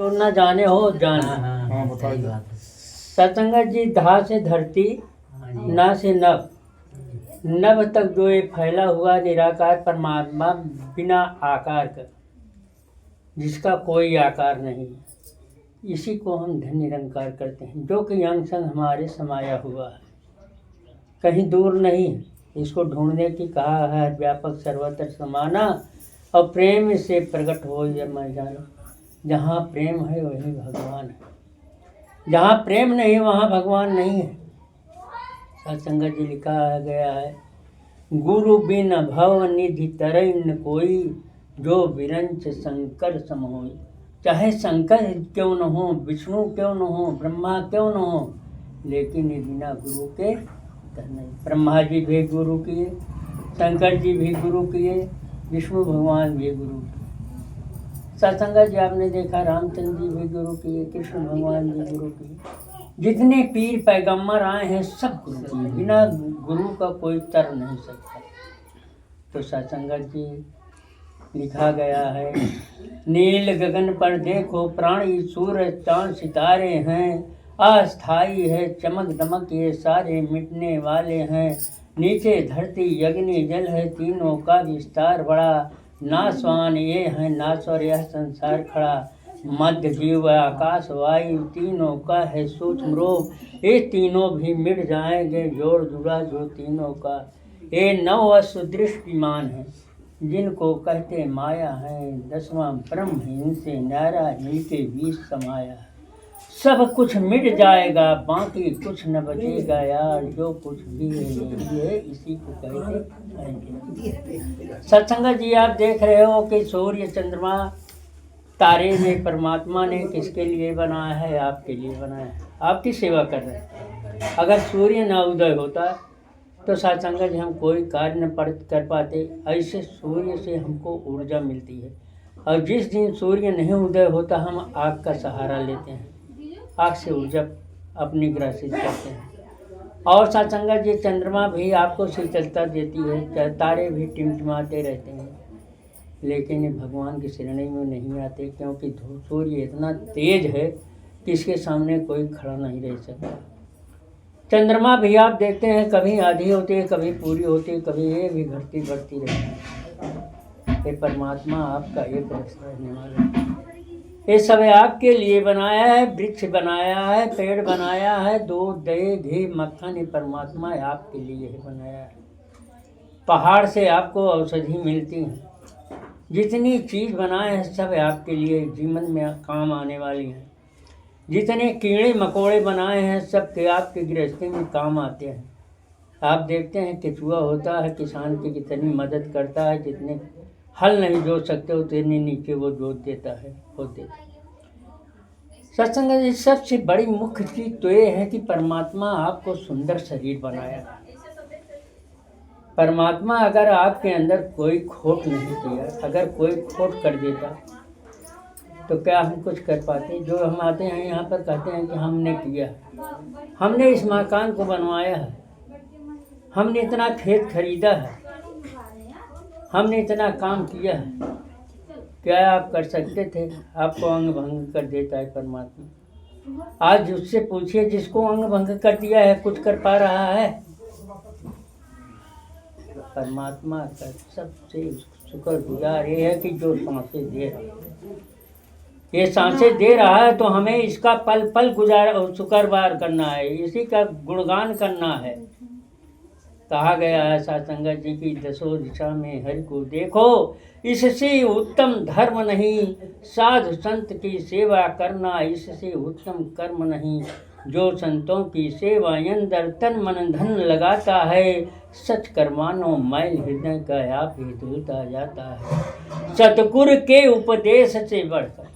जो न जाने हो जाने। हाँ बताइए। सत्संगत जी, धा से धरती, ना से नभ, नभ तक जो ये फैला हुआ निराकार परमात्मा बिना आकार का, जिसका कोई आकार नहीं, इसी को हम धन निरंकार करते हैं, जो कि अंग संग हमारे समाया हुआ है, कहीं दूर नहीं। इसको ढूंढने की कहा है, व्यापक सर्वत्र समाना, और प्रेम से प्रकट हो यह मैं जाना। जहाँ प्रेम है वहीं भगवान है, जहाँ प्रेम नहीं वहाँ भगवान नहीं है। सत्संगत जी लिखा गया है, गुरु बिन भव निधि तरई न कोई, जो विरंच शंकर सम होई। चाहे शंकर क्यों न हो, विष्णु क्यों न हो, ब्रह्मा क्यों न हो, लेकिन ये बिना गुरु के नहीं। ब्रह्मा जी भी गुरु किए, शंकर जी भी गुरु किए, विष्णु भगवान भी गुरु किए। सत्संगत जी आपने देखा, रामचंद्र जी भी गुरु किए, कृष्ण भगवान भी गुरु किए। जितने पीर पैगंबर आए हैं सब गुरु किए, बिना गुरु का कोई तर नहीं सकता। तो सत्संगत जी लिखा गया है, नील गगन पर देखो प्राणी, सूरज चांद सितारे हैं, अस्थाई है चमक दमक ये सारे मिटने वाले हैं। नीचे धरती अग्नि जल है, तीनों का विस्तार बड़ा, नासवान ये है नासवर यह संसार खड़ा। मध्य जीव आकाश वायु तीनों का है सूक्ष्म रूप, ये तीनों भी मिट जाएंगे जोड़ जुड़ा जो तीनों का। ये नौ असुदृष्टिमान है, जिनको कहते माया है, दसवां ब्रह्म है इनसे न्यारा, इनके बीच समाया है। सब कुछ मिट जाएगा बाकी कुछ न बचेगा यार, जो कुछ भी है यही है, इसी को कहते हैं। सत्संगत जी आप देख रहे हो कि सूर्य चंद्रमा तारे में परमात्मा ने किसके लिए बनाया है? आपके लिए बनाया है, आपकी सेवा कर रहे हैं। अगर सूर्य न उदय होता तो सत्संगत जी हम कोई कार्य न कर पाते। ऐसे सूर्य से हमको ऊर्जा मिलती है, और जिस दिन सूर्य नहीं उदय होता हम आग का सहारा लेते हैं, आग से ऊर्जा अपनी ग्रसित करते हैं। और सत्संगत जी चंद्रमा भी आपको शीतलता देती है, तारे भी टिमटिमाते रहते हैं, लेकिन ये भगवान की श्रेणी में नहीं आते, क्योंकि सूर्य इतना तेज है कि इसके सामने कोई खड़ा नहीं रह सकता। चंद्रमा भी आप देखते हैं, कभी आधी होती है, कभी पूरी होती है, कभी ये भी घटती बढ़ती रहती है। ये परमात्मा आपका एक रस रहने वाला है। ये सब आपके लिए बनाया है, वृक्ष बनाया है, पेड़ बनाया है, दूध दही घी मक्खन, ये परमात्मा आपके लिए ही बनाया है। पहाड़ से आपको औषधि मिलती है, जितनी चीज़ बनाए हैं सब आपके लिए जीवन में काम आने वाली हैं। जितने कीड़े मकोड़े बनाए हैं सब के आपकी गृहस्थी में काम आते हैं। आप देखते हैं केचुआ होता है, किसान की कितनी मदद करता है, जितने हल नहीं जोत सकते उतने नीचे वो जोत देता है, होते। सत्संग की सबसे बड़ी मुख्य चीज़ तो ये है कि परमात्मा आपको सुंदर शरीर बनाया। परमात्मा अगर आपके अंदर कोई खोट नहीं किया, अगर कोई खोट कर देता तो क्या हम कुछ कर पाते? जो हम आते हैं यहाँ पर कहते हैं कि हमने किया, हमने इस मकान को बनवाया है, हमने इतना खेत खरीदा है, हमने इतना काम किया है, क्या आप कर सकते थे? आपको अंग भंग कर देता है परमात्मा। आज उससे पूछिए जिसको अंग भंग कर दिया है, कुछ कर पा रहा है? परमात्मा का सबसे शुक्रगुजार ये है कि जो सांसें दे रहा है, ये सांसें दे रहा है, तो हमें इसका पल पल शुक्रवार करना है, इसी का गुणगान करना है। कहा गया है सत्संगत जी की, दसों दिशा में हरि को देखो, इससे उत्तम धर्म नहीं, साधु संत की सेवा करना इससे उत्तम कर्म नहीं। जो संतों की सेवा अंदर तन मन धन लगाता है, सच कर्मानो मैल हृदय का आप ही धुलता जाता है। सतगुरु के उपदेश से बढ़कर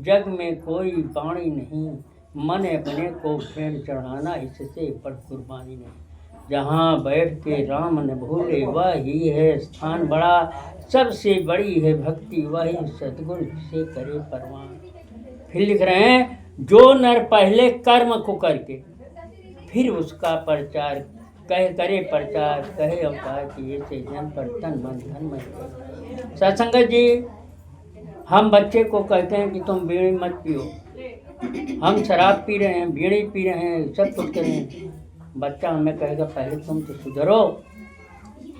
जग में कोई वाणी नहीं, मन अपने को फेर चढ़ाना इससे बड़ कुर्बानी नहीं। जहाँ बैठ के राम न भूले वही है स्थान बड़ा, सबसे बड़ी है भक्ति वही सतगुरु से करे परवान। फिर लिख रहे हैं, जो नर पहले कर्म को करके फिर उसका प्रचार करे प्रचार, कहे अवतार कि ऐसे जन पर तन मन धन मन। सत्संगत जी हम बच्चे को कहते हैं कि तुम बीड़ी मत पियो, हम शराब पी रहे हैं, बीड़ी पी रहे हैं, सब कुछ कर रहे हैं, बच्चा हमें कहेगा पहले तुम तो सुधरो,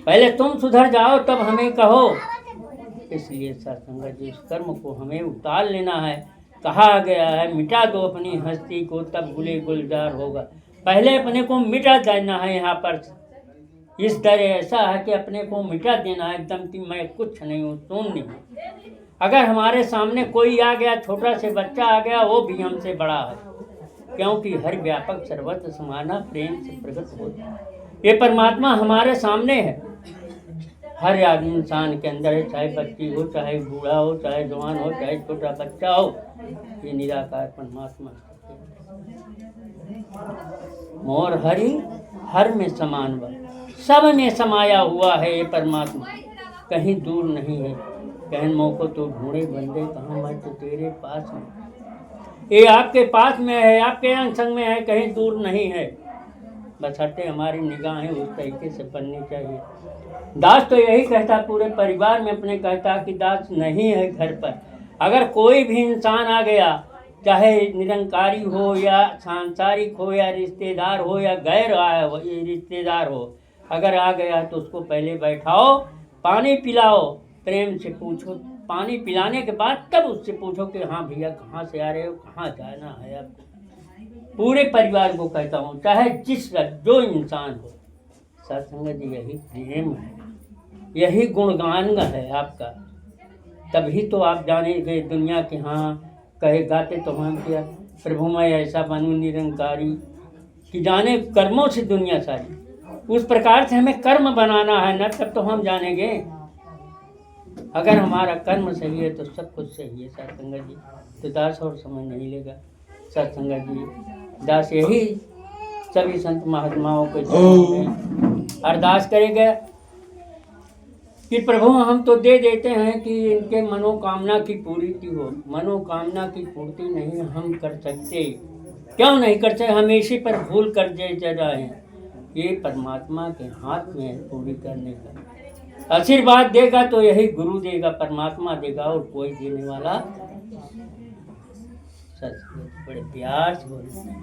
पहले तुम सुधर जाओ तब हमें कहो। इसलिए सत्संगत जी, उस कर्म को हमें उतार लेना है। कहा गया है मिटा दो अपनी हस्ती को तब गुले गुलजार होगा। पहले अपने को मिटा देना है। यहाँ पर इस तरह ऐसा है कि अपने को मिटा देना है एकदम कि मैं कुछ नहीं हूँ, शून्य नहीं। अगर हमारे सामने कोई आ गया, छोटा से बच्चा आ गया, वो भी हमसे बड़ा है, क्योंकि हर व्यापक सर्वत्र समाना प्रेम से प्रकट होता है। ये परमात्मा हमारे सामने है, हर आदमी इंसान के अंदर है, चाहे बच्ची हो, चाहे बूढ़ा हो, चाहे जवान हो, चाहे छोटा बच्चा हो, ये निराकार परमात्मा। मोर हरि हर में समान व सब में समाया हुआ है ये परमात्मा, कहीं दूर नहीं है। कहन मोको तो ढूंढे बंदे कहाँ, मैं तो तेरे पास में। ये आपके पास में है, आपके अंग संग में है, कहीं दूर नहीं है। बस हटे हमारी निगाहें उस तरीके से बननी चाहिए। दास तो यही कहता, पूरे परिवार में अपने कहता कि दास नहीं है घर पर। अगर कोई भी इंसान आ गया, चाहे निरंकारी हो या सांसारिक हो या रिश्तेदार हो या गैर आया हो रिश्तेदार हो, अगर आ गया तो उसको पहले बैठाओ, पानी पिलाओ, प्रेम से पूछो। पानी पिलाने के बाद तब उससे पूछो कि हाँ भैया कहाँ से आ रहे हो, कहाँ जाना है आपको। पूरे परिवार को कहता हूँ, चाहे जिस जो इंसान हो। सत्संग जी यही प्रेम है, यही गुणगान है आपका, तभी तो आप जानेंगे दुनिया के। हाँ कहे गाते तो हम क्या, प्रभु मैं ऐसा बनूं निरंकारी कि जाने कर्मों से दुनिया सारी। उस प्रकार से हमें कर्म बनाना है न, तब तो हम जानेंगे। अगर हमारा कर्म सही है तो सब कुछ सही है। सत्संगत जी तो दास और समय नहीं लेगा। सत्संगत जी दास यही सभी संत महात्माओं के अरदास करेगा कि प्रभु हम तो दे देते हैं कि इनके मनोकामना की पूर्ति हो। मनोकामना की पूर्ति नहीं हम कर सकते, क्यों नहीं कर सकते, हम इसी पर भूल कर दे रहे हैं। ये परमात्मा के हाथ में है पूरी करने का। आशीर्वाद देगा तो यही गुरु देगा, परमात्मा देगा, और कोई देने वाला। सच बड़े प्यार से बोलते हैं।